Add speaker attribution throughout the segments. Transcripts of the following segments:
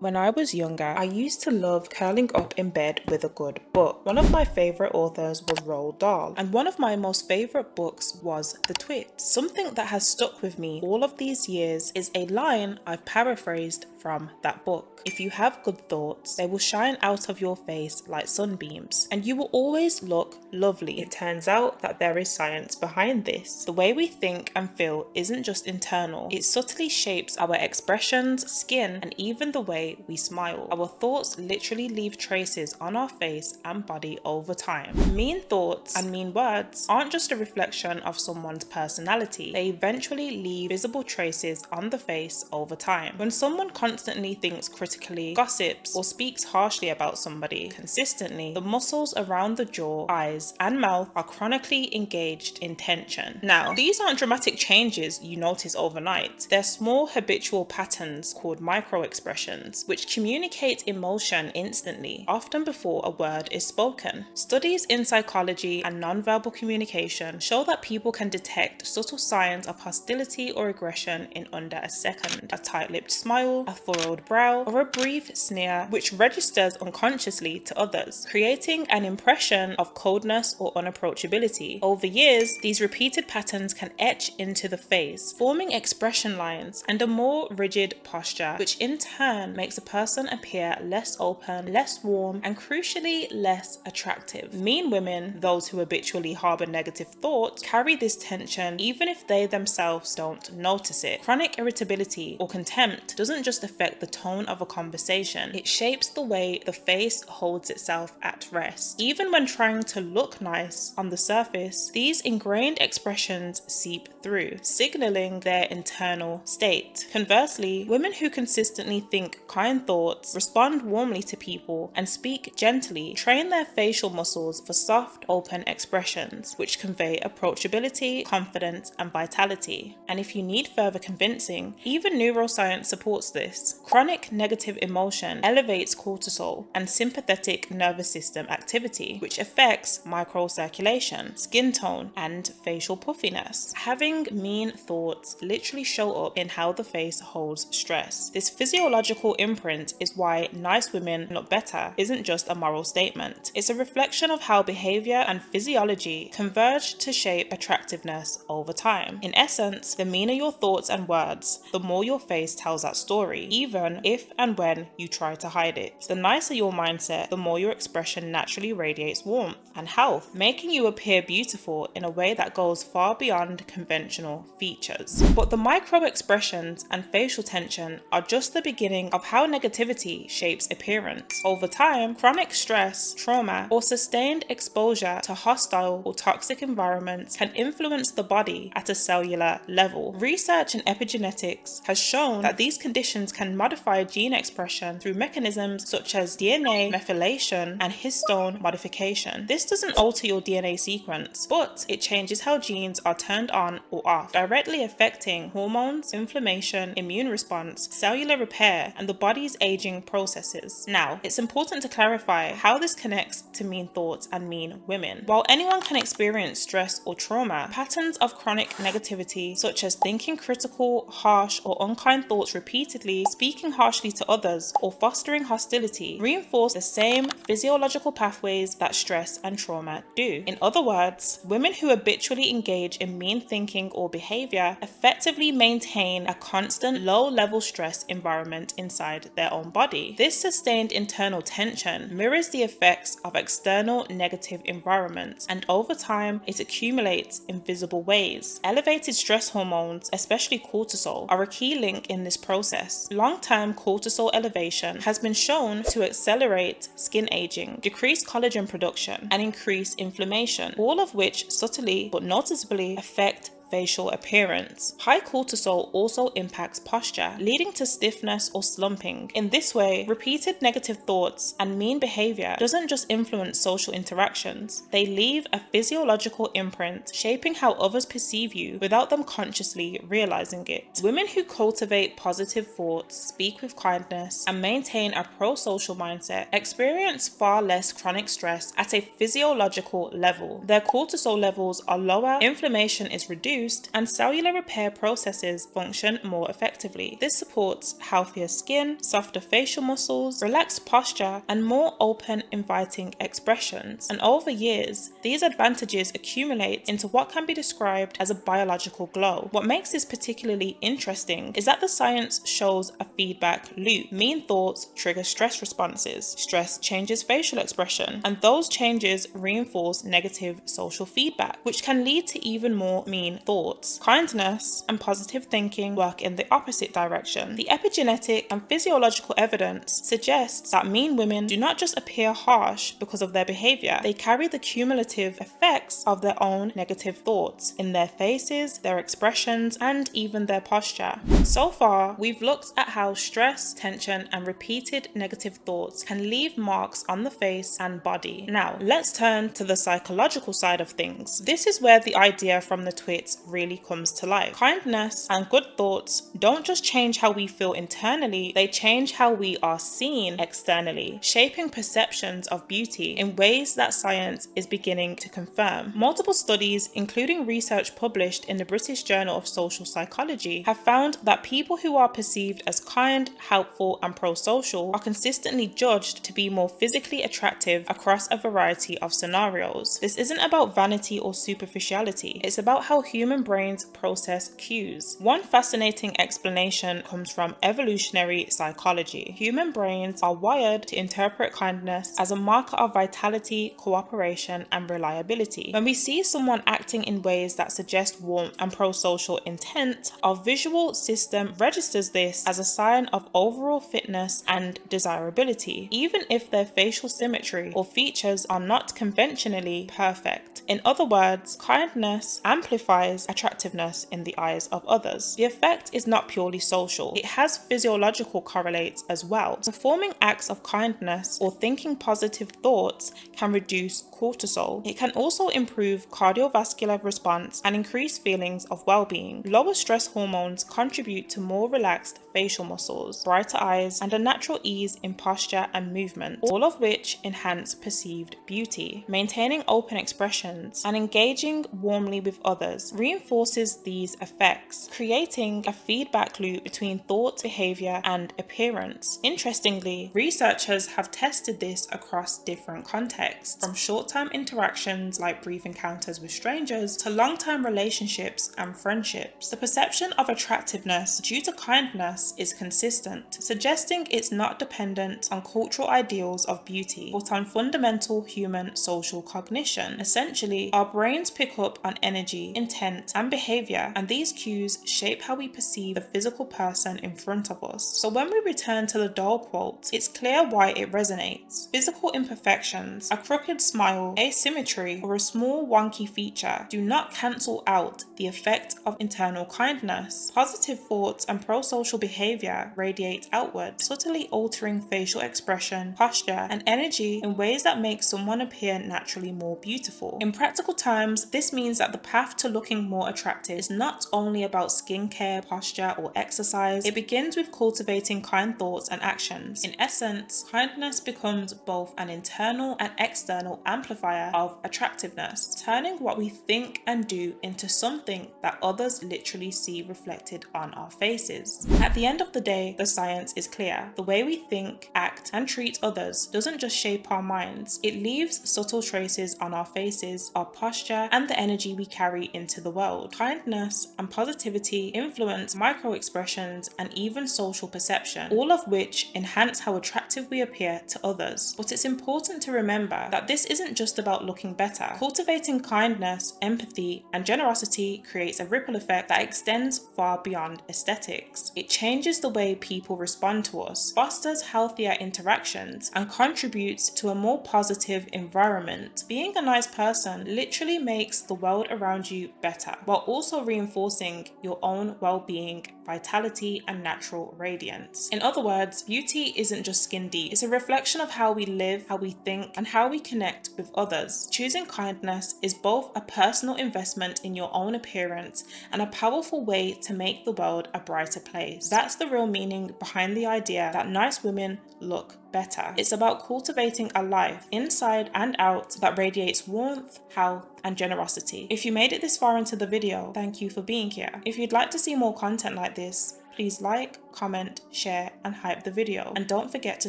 Speaker 1: When I was younger, I used to love curling up in bed with a good book. One of my favourite authors was Roald Dahl, and one of my most favourite books was The Twits. Something that has stuck with me all of these years is a line I've paraphrased from that book. If you have good thoughts, they will shine out of your face like sunbeams, and you will always look lovely. It turns out that there is science behind this. The way we think and feel isn't just internal, it subtly shapes our expressions, skin, and even the way we smile. Our thoughts literally leave traces on our face and body over time. Mean thoughts and mean words aren't just a reflection of someone's personality, they eventually leave visible traces on the face over time. When someone constantly thinks critically, gossips, or speaks harshly about somebody consistently, the muscles around the jaw, eyes, and mouth are chronically engaged in tension. Now, these aren't dramatic changes you notice overnight. They're small habitual patterns called micro-expressions, which communicate emotion instantly, often before a word is spoken. Studies in psychology and nonverbal communication show that people can detect subtle signs of hostility or aggression in under a second. A tight-lipped smile, a furrowed brow, or a brief sneer, which registers unconsciously to others, creating an impression of coldness or unapproachability. Over years, these repeated patterns can etch into the face, forming expression lines and a more rigid posture, which in turn makes a person appear less open, less warm, and crucially less attractive. Mean women, those who habitually harbor negative thoughts, carry this tension even if they themselves don't notice it. Chronic irritability or contempt doesn't just affect the tone of a conversation, it shapes the way the face holds itself at rest. Even when trying to look nice on the surface, these ingrained expressions seep through, signaling their internal state. Conversely, women who consistently think kind thoughts, respond warmly to people, and speak gently train their facial muscles for soft, open expressions, which convey approachability, confidence, and vitality. And if you need further convincing, even neuroscience supports this. Chronic negative emotion elevates cortisol and sympathetic nervous system activity, which affects microcirculation, skin tone, and facial puffiness. Having mean thoughts literally show up in how the face holds stress. This physiological imprint is why nice women look better isn't just a moral statement. It's a reflection of how behavior and physiology converge to shape attractiveness over time. In essence, the meaner your thoughts and words, the more your face tells that story, even if and when you try to hide it. The nicer your mindset, the more your expression naturally radiates warmth and health, making you appear beautiful in a way that goes far beyond conventional features. But the micro expressions and facial tension are just the beginning of how negativity shapes appearance. Over time, chronic stress, trauma, or sustained exposure to hostile or toxic environments can influence the body at a cellular level. Research in epigenetics has shown that these conditions can modify gene expression through mechanisms such as DNA methylation and histone modification. This doesn't alter your DNA sequence, but it changes how genes are turned on or off, directly affecting hormones, inflammation, immune response, cellular repair, and the body's aging processes. Now, it's important to clarify how this connects to mean thoughts and mean women. While anyone can experience stress or trauma, patterns of chronic negativity, such as thinking critical, harsh, or unkind thoughts repeatedly, speaking harshly to others, or fostering hostility, reinforce the same physiological pathways that stress and trauma do. In other words, women who habitually engage in mean thinking or behavior effectively maintain a constant low-level stress environment inside their own body. This sustained internal tension mirrors the effects of external negative environments, and over time, it accumulates in visible ways. Elevated stress hormones, especially cortisol, are a key link in this process. Long-term cortisol elevation has been shown to accelerate skin aging, decrease collagen production, and increase inflammation, all of which subtly but noticeably affect facial appearance. High cortisol also impacts posture, leading to stiffness or slumping. In this way, repeated negative thoughts and mean behavior doesn't just influence social interactions, they leave a physiological imprint, shaping how others perceive you without them consciously realizing it. Women who cultivate positive thoughts, speak with kindness, and maintain a pro-social mindset experience far less chronic stress at a physiological level. Their cortisol levels are lower, inflammation is reduced, reduced and cellular repair processes function more effectively. This supports healthier skin, softer facial muscles, relaxed posture, and more open, inviting expressions. And over years, these advantages accumulate into what can be described as a biological glow. What makes this particularly interesting is that the science shows a feedback loop. Mean thoughts trigger stress responses. Stress changes facial expression, and those changes reinforce negative social feedback, which can lead to even more mean thoughts. Kindness and positive thinking work in the opposite direction. The epigenetic and physiological evidence suggests that mean women do not just appear harsh because of their behavior, they carry the cumulative effects of their own negative thoughts in their faces, their expressions, and even their posture. So far, we've looked at how stress, tension, and repeated negative thoughts can leave marks on the face and body. Now, let's turn to the psychological side of things. This is where the idea from the twits really comes to life. Kindness and good thoughts don't just change how we feel internally, they change how we are seen externally, shaping perceptions of beauty in ways that science is beginning to confirm. Multiple studies, including research published in the British Journal of Social Psychology, have found that people who are perceived as kind, helpful, and pro-social are consistently judged to be more physically attractive across a variety of scenarios. This isn't about vanity or superficiality, it's about how human brains process cues. One fascinating explanation comes from evolutionary psychology. Human brains are wired to interpret kindness as a marker of vitality, cooperation, and reliability. When we see someone acting in ways that suggest warmth and pro-social intent, our visual system registers this as a sign of overall fitness and desirability, even if their facial symmetry or features are not conventionally perfect. In other words, kindness amplifies attractiveness in the eyes of others. The effect is not purely social, it has physiological correlates as well. Performing acts of kindness or thinking positive thoughts can reduce cortisol. It can also improve cardiovascular response and increase feelings of well-being. Lower stress hormones contribute to more relaxed facial muscles, brighter eyes, and a natural ease in posture and movement, all of which enhance perceived beauty. Maintaining open expressions and engaging warmly with others reinforces these effects, creating a feedback loop between thought, behavior, and appearance. Interestingly, researchers have tested this across different contexts, from short-term interactions like brief encounters with strangers to long-term relationships and friendships. The perception of attractiveness due to kindness is consistent, suggesting it's not dependent on cultural ideals of beauty, but on fundamental human social cognition. Essentially, our brains pick up on energy, intent, and behavior, and these cues shape how we perceive the physical person in front of us. So when we return to the doll quote, it's clear why it resonates. Physical imperfections, a crooked smile, asymmetry, or a small wonky feature do not cancel out the effect of internal kindness. Positive thoughts and pro-social behavior radiate outward, subtly altering facial expression, posture, and energy in ways that make someone appear naturally more beautiful. In practical terms, this means that the path to looking more attractive is not only about skincare, posture, or exercise. It begins with cultivating kind thoughts and actions. In essence, kindness becomes both an internal and external amplifier of attractiveness, turning what we think and do into something that others literally see reflected on our faces. At the end of the day, the science is clear. The way we think, act, and treat others doesn't just shape our minds, it leaves subtle traces on our faces, our posture, and the energy we carry into the world. Kindness and positivity influence micro-expressions and even social perception, all of which enhance how attractive we appear to others. But it's important to remember that this isn't just about looking better. Cultivating kindness, empathy, and generosity creates a ripple effect that extends far beyond aesthetics. It changes the way people respond to us, fosters healthier interactions, and contributes to a more positive environment. Being a nice person literally makes the world around you better, while also reinforcing your own well-being, vitality, and natural radiance. In other words, beauty isn't just skin deep, it's a reflection of how we live, how we think, and how we connect with others. Choosing kindness is both a personal investment in your own appearance and a powerful way to make the world a brighter place. That's the real meaning behind the idea that nice women look better. It's about cultivating a life inside and out that radiates warmth, health, and generosity. If you made it this far into the video, thank you for being here. If you'd like to see more content like this, please like, comment, share, and hype the video. And don't forget to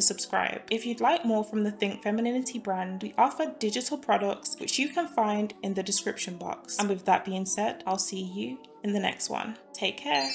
Speaker 1: subscribe. If you'd like more from the Think Femininity brand, we offer digital products which you can find in the description box. And with that being said, I'll see you in the next one. Take care.